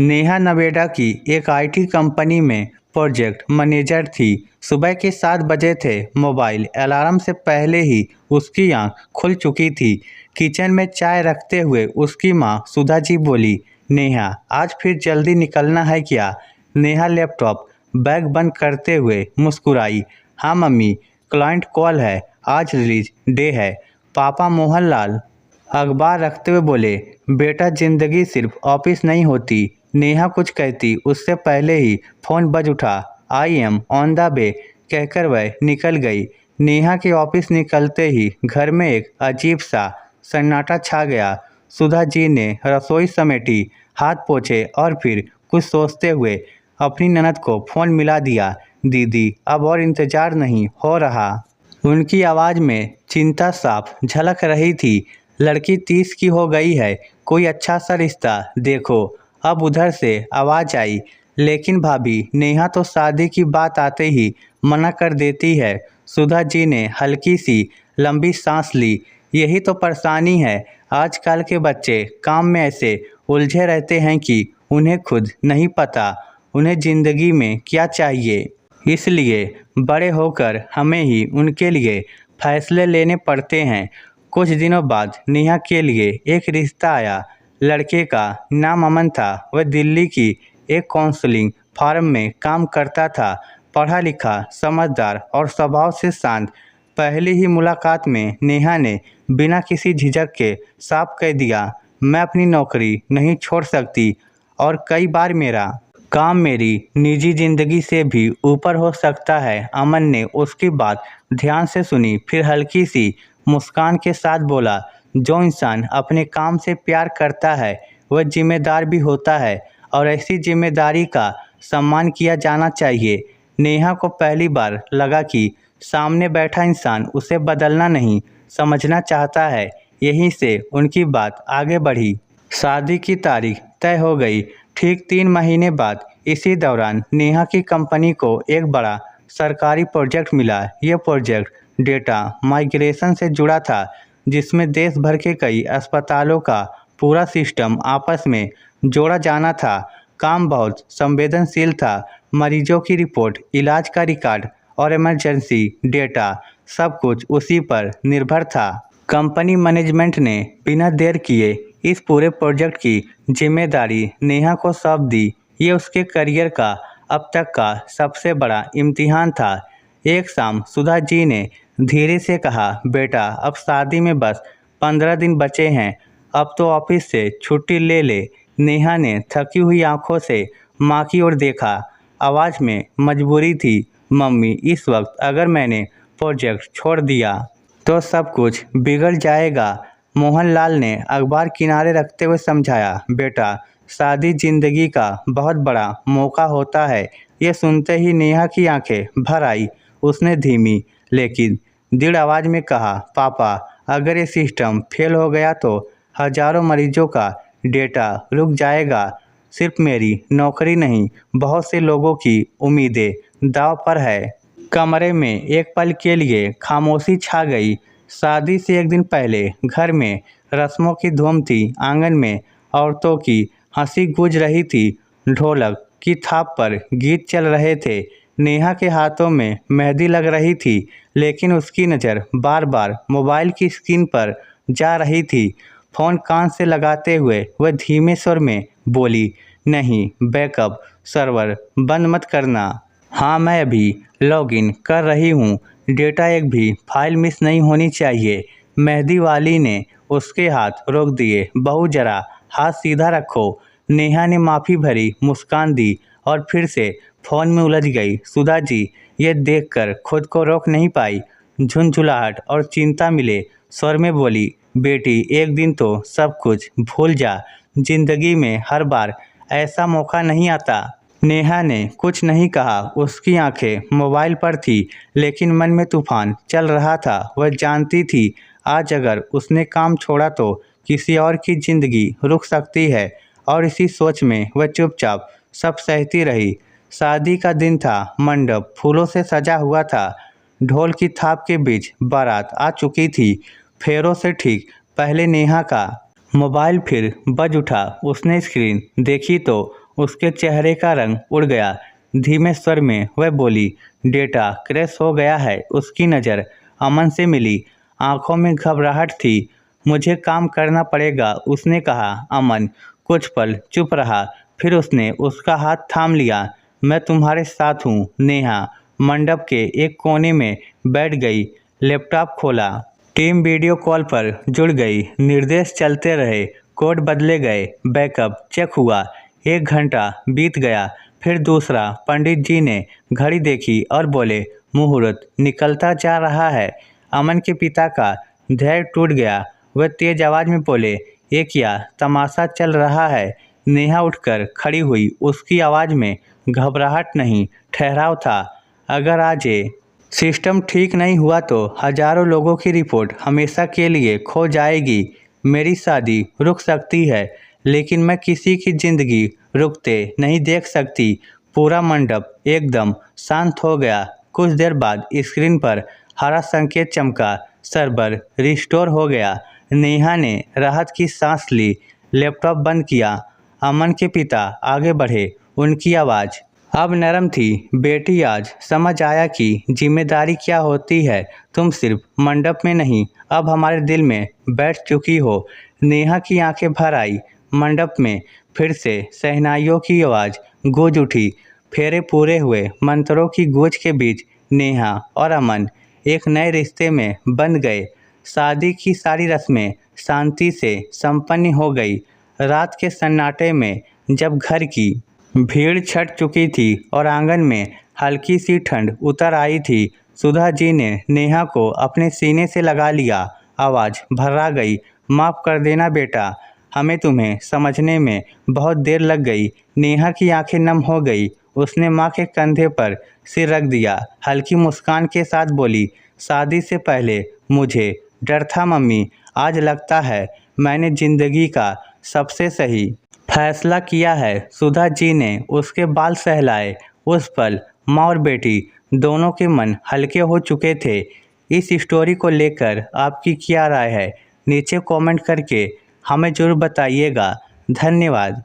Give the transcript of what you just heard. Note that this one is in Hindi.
नेहा नवेदा की एक आईटी कंपनी में प्रोजेक्ट मैनेजर थी। सुबह के 7 बजे थे। मोबाइल अलार्म से पहले ही उसकी आंख खुल चुकी थी। किचन में चाय रखते हुए उसकी मां सुधा जी बोली, नेहा आज फिर जल्दी निकलना है क्या? नेहा लैपटॉप बैग बंद करते हुए मुस्कुराई, हाँ मम्मी, क्लाइंट कॉल है, आज रिलीज डे है। पापा मोहनलाल अखबार रखते हुए बोले, बेटा जिंदगी सिर्फ ऑफिस नहीं होती। नेहा कुछ कहती उससे पहले ही फोन बज उठा। I am on the way कहकर वह निकल गई। नेहा के ऑफिस निकलते ही घर में एक अजीब सा सन्नाटा छा गया। सुधा जी ने रसोई समेटी, हाथ पोंछे और फिर कुछ सोचते हुए अपनी ननद को फोन मिला दिया। दीदी अब और इंतजार नहीं हो रहा। उनकी आवाज़ में चिंता साफ झलक रही थी। लड़की 30 की हो गई है, कोई अच्छा सा रिश्ता देखो। अब उधर से आवाज़ आई, लेकिन भाभी नेहा तो शादी की बात आते ही मना कर देती है। सुधा जी ने हल्की सी लंबी सांस ली। यही तो परेशानी है, आजकल के बच्चे काम में ऐसे उलझे रहते हैं कि उन्हें खुद नहीं पता उन्हें ज़िंदगी में क्या चाहिए। इसलिए बड़े होकर हमें ही उनके लिए फैसले लेने पड़ते हैं। कुछ दिनों बाद नेहा के लिए एक रिश्ता आया। लड़के का नाम अमन था। वह दिल्ली की एक काउंसलिंग फर्म में काम करता था। पढ़ा लिखा, समझदार और स्वभाव से शांत। पहली ही मुलाकात में नेहा ने बिना किसी झिझक के साफ कह दिया, मैं अपनी नौकरी नहीं छोड़ सकती और कई बार मेरा काम मेरी निजी जिंदगी से भी ऊपर हो सकता है। अमन ने उसकी बात ध्यान से सुनी, फिर हल्की सी मुस्कान के साथ बोला, जो इंसान अपने काम से प्यार करता है वह जिम्मेदार भी होता है और ऐसी जिम्मेदारी का सम्मान किया जाना चाहिए। नेहा को पहली बार लगा कि सामने बैठा इंसान उसे बदलना नहीं, समझना चाहता है। यहीं से उनकी बात आगे बढ़ी। शादी की तारीख तय हो गई। ठीक 3 महीने बाद इसी दौरान नेहा की कंपनी को एक बड़ा सरकारी प्रोजेक्ट मिला। यह प्रोजेक्ट डेटा माइग्रेशन से जुड़ा था, जिसमें देश भर के कई अस्पतालों का पूरा सिस्टम आपस में जोड़ा जाना था। काम बहुत संवेदनशील था। मरीजों की रिपोर्ट, इलाज का रिकॉर्ड और इमरजेंसी डेटा, सब कुछ उसी पर निर्भर था। कंपनी मैनेजमेंट ने बिना देर किए इस पूरे प्रोजेक्ट की जिम्मेदारी नेहा को सौंप दी। ये उसके करियर का अब तक का सबसे बड़ा इम्तिहान था। एक शाम सुधा जी ने धीरे से कहा, बेटा अब शादी में बस 15 दिन बचे हैं, अब तो ऑफिस से छुट्टी ले ले। नेहा ने थकी हुई आंखों से माँ की ओर देखा। आवाज़ में मजबूरी थी, मम्मी इस वक्त अगर मैंने प्रोजेक्ट छोड़ दिया तो सब कुछ बिगड़ जाएगा। मोहनलाल ने अखबार किनारे रखते हुए समझाया, बेटा शादी जिंदगी का बहुत बड़ा मौका होता है। ये सुनते ही नेहा की आंखें भर आई। उसने धीमी लेकिन दृढ़ आवाज में कहा, पापा अगर ये सिस्टम फेल हो गया तो हजारों मरीजों का डेटा रुक जाएगा। सिर्फ मेरी नौकरी नहीं, बहुत से लोगों की उम्मीदें दांव पर है। कमरे में एक पल के लिए खामोशी छा गई। शादी से एक दिन पहले घर में रस्मों की धूम थी। आंगन में औरतों की हंसी गूंज रही थी। ढोलक की थाप पर गीत चल रहे थे। नेहा के हाथों में मेहंदी लग रही थी, लेकिन उसकी नज़र बार बार मोबाइल की स्क्रीन पर जा रही थी। फ़ोन कान से लगाते हुए वह धीमे स्वर में बोली, नहीं, बैकअप सर्वर बंद मत करना। हाँ मैं अभी लॉगिन कर रही हूँ। डेटा एक भी फाइल मिस नहीं होनी चाहिए। मेहंदी वाली ने उसके हाथ रोक दिए। बहू जरा हाथ सीधा रखो। नेहा ने माफ़ी भरी मुस्कान दी और फिर से फ़ोन में उलझ गई। सुधा जी ये देखकर खुद को रोक नहीं पाई। झुंझुलाहट और चिंता मिले स्वर में बोली, बेटी एक दिन तो सब कुछ भूल जा। जिंदगी में हर बार ऐसा मौका नहीं आता। नेहा ने कुछ नहीं कहा। उसकी आंखें मोबाइल पर थी, लेकिन मन में तूफान चल रहा था। वह जानती थी आज अगर उसने काम छोड़ा तो किसी और की जिंदगी रुक सकती है, और इसी सोच में वह चुपचाप सब सहती रही। शादी का दिन था। मंडप फूलों से सजा हुआ था। ढोल की थाप के बीच बारात आ चुकी थी। फेरों से ठीक पहले नेहा का मोबाइल फिर बज उठा। उसने स्क्रीन देखी तो उसके चेहरे का रंग उड़ गया। धीमे स्वर में वह बोली, डेटा क्रैश हो गया है। उसकी नज़र अमन से मिली, आंखों में घबराहट थी। मुझे काम करना पड़ेगा, उसने कहा। अमन कुछ पल चुप रहा, फिर उसने उसका हाथ थाम लिया। मैं तुम्हारे साथ हूँ। नेहा मंडप के एक कोने में बैठ गई, लैपटॉप खोला। टीम वीडियो कॉल पर जुड़ गई। निर्देश चलते रहे, कोड बदले गए, बैकअप चेक हुआ। 1 घंटा बीत गया, फिर दूसरा। पंडित जी ने घड़ी देखी और बोले, मुहूर्त निकलता जा रहा है। अमन के पिता का धैर्य टूट गया। वह तेज आवाज में बोले, ये क्या तमाशा चल रहा है? नेहा उठकर खड़ी हुई। उसकी आवाज में घबराहट नहीं, ठहराव था। अगर आज ये सिस्टम ठीक नहीं हुआ तो हजारों लोगों की रिपोर्ट हमेशा के लिए खो जाएगी। मेरी शादी रुक सकती है, लेकिन मैं किसी की जिंदगी रुकते नहीं देख सकती। पूरा मंडप एकदम शांत हो गया। कुछ देर बाद स्क्रीन पर हरा संकेत चमका। सर्वर रिस्टोर हो गया। नेहा ने राहत की सांस ली, लैपटॉप बंद किया। अमन के पिता आगे बढ़े। उनकी आवाज़ अब नरम थी। बेटी, आज समझ आया कि जिम्मेदारी क्या होती है। तुम सिर्फ मंडप में नहीं, अब हमारे दिल में बैठ चुकी हो। नेहा की आंखें भर आई। मंडप में फिर से शहनाइयों की आवाज़ गूंज उठी। फेरे पूरे हुए। मंत्रों की गूंज के बीच नेहा और अमन एक नए रिश्ते में बंध गए। शादी की सारी रस्में शांति से संपन्न हो गई। रात के सन्नाटे में जब घर की भीड़ छट चुकी थी और आंगन में हल्की सी ठंड उतर आई थी, सुधा जी ने नेहा को अपने सीने से लगा लिया। आवाज़ भर्रा गई, माफ़ कर देना बेटा, हमें तुम्हें समझने में बहुत देर लग गई। नेहा की आंखें नम हो गई। उसने माँ के कंधे पर सिर रख दिया। हल्की मुस्कान के साथ बोली, शादी से पहले मुझे डर था मम्मी, आज लगता है मैंने ज़िंदगी का सबसे सही फैसला किया है। सुधा जी ने उसके बाल सहलाए। उस पल माँ और बेटी दोनों के मन हल्के हो चुके थे। इस स्टोरी को लेकर आपकी क्या राय है? नीचे कमेंट करके हमें ज़रूर बताइएगा। धन्यवाद।